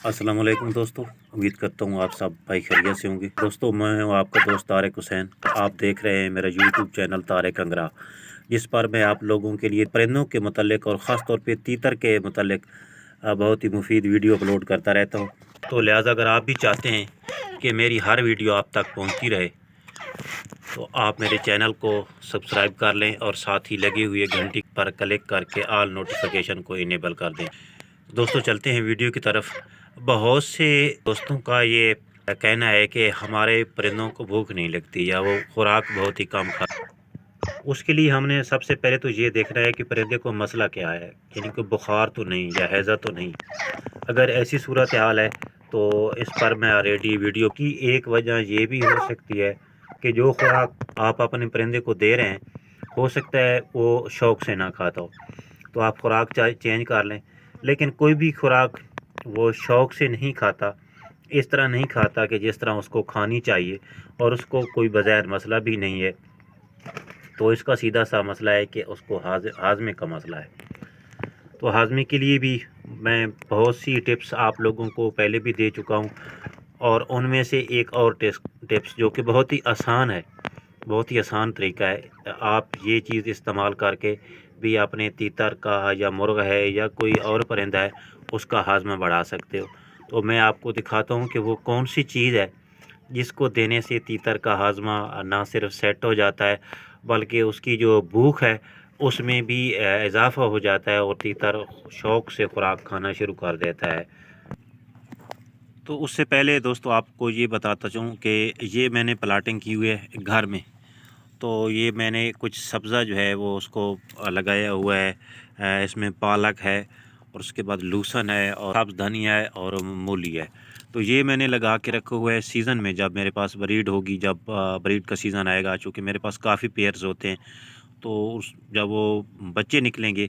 अस्सलाम वालेकुम दोस्तों, उम्मीद करता हूँ आप सब भाई खैरियत से होंगे। दोस्तों, मैं हूँ आपका दोस्त तारिक हुसैन। आप देख रहे हैं मेरा यूट्यूब चैनल तारिक अंगरा, जिस पर मैं आप लोगों के लिए परिंदों के मतलब और ख़ास तौर पे तीतर के मतलब बहुत ही मुफीद वीडियो अपलोड करता रहता हूँ। तो लिहाजा अगर आप भी चाहते हैं कि मेरी हर वीडियो आप तक पहुँचती रहे तो आप मेरे चैनल को सब्सक्राइब कर लें और साथ ही लगी हुई घंटी पर क्लिक करके ऑल नोटिफिकेशन को इनेबल कर दें। दोस्तों, चलते हैं वीडियो की तरफ। बहुत से दोस्तों का ये कहना है कि हमारे परिंदों को भूख नहीं लगती या वो खुराक बहुत ही कम खा। उसके लिए हमने सबसे पहले तो ये देखना है कि परिंदे को मसला क्या है, यानी कि बुखार तो नहीं या हैज़ा तो नहीं। अगर ऐसी सूरत हाल है तो इस पर मैं ऑलरेडी वीडियो की। एक वजह ये भी हो सकती है कि जो खुराक आप अपने परिंदे को दे रहे हैं हो सकता है वो शौक़ से ना खाता हो, तो आप खुराक चेंज कर लें। लेकिन कोई भी खुराक वो शौक़ से नहीं खाता, इस तरह नहीं खाता कि जिस तरह उसको खानी चाहिए, और उसको कोई बग़ैर मसला भी नहीं है, तो इसका सीधा सा मसला है कि उसको हाजमे का मसला है। तो हाजमे के लिए भी मैं बहुत सी टिप्स आप लोगों को पहले भी दे चुका हूँ, और उनमें से एक और टिप्स जो कि बहुत ही आसान है, बहुत ही आसान तरीका है। आप ये चीज़ इस्तेमाल करके भी अपने तीतर का या मुर्ग है या कोई और परिंदा है उसका हाजमा बढ़ा सकते हो। तो मैं आपको दिखाता हूँ कि वो कौन सी चीज़ है जिसको देने से तीतर का हाजमा ना सिर्फ सेट हो जाता है बल्कि उसकी जो भूख है उसमें भी इजाफ़ा हो जाता है और तीतर शौक़ से खुराक खाना शुरू कर देता है। तो उससे पहले दोस्तों आपको ये बताता चलूँ कि ये मैंने प्लाटिंग की हुई है घर में। तो ये मैंने कुछ सब्ज़ा जो है वो उसको लगाया हुआ है। इसमें पालक है और उसके बाद लहसुन है और सब्ज़ धनिया है और मूली है। तो ये मैंने लगा के रखा हुआ है। सीज़न में जब मेरे पास ब्रीड होगी, जब ब्रीड का सीज़न आएगा, चूँकि मेरे पास काफ़ी पेयर्स होते हैं, तो उस जब वो बच्चे निकलेंगे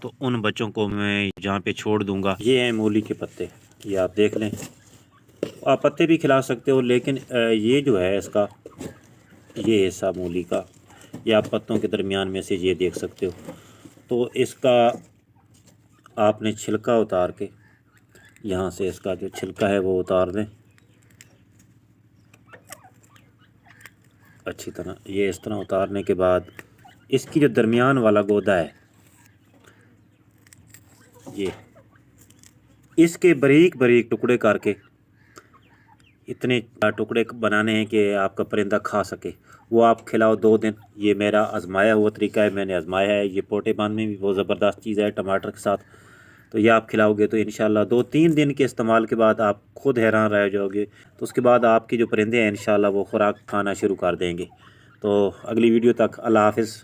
तो उन बच्चों को मैं जहाँ पे छोड़ दूँगा। ये हैं मूली के पत्ते, ये आप देख लें। आप पत्ते भी खिला सकते हो, लेकिन ये जो है इसका ये हिस्सा मूली का, ये आप पत्तों के दरमियान में से ये देख सकते हो। तो इसका आपने छिलका उतार के यहाँ से इसका जो छिलका है वो उतार दें अच्छी तरह। ये इस तरह उतारने के बाद इसकी जो दरमियान वाला गोदा है, ये इसके बारीक बारीक टुकड़े करके इतने टुकड़े बनाने हैं कि आपका परिंदा खा सके। वो आप खिलाओ 2 दिन। ये मेरा आजमाया हुआ तरीका है, मैंने आजमाया है। ये पोटेबान में भी बहुत ज़बरदस्त चीज़ है टमाटर के साथ। तो ये आप खिलाओगे तो इंशाल्लाह 2-3 दिन के इस्तेमाल के बाद आप खुद हैरान रह जाओगे। तो उसके बाद आपके जो परिंदे हैं इंशाल्लाह वो खुराक खाना शुरू कर देंगे। तो अगली वीडियो तक अल्लाह हाफ़िज़।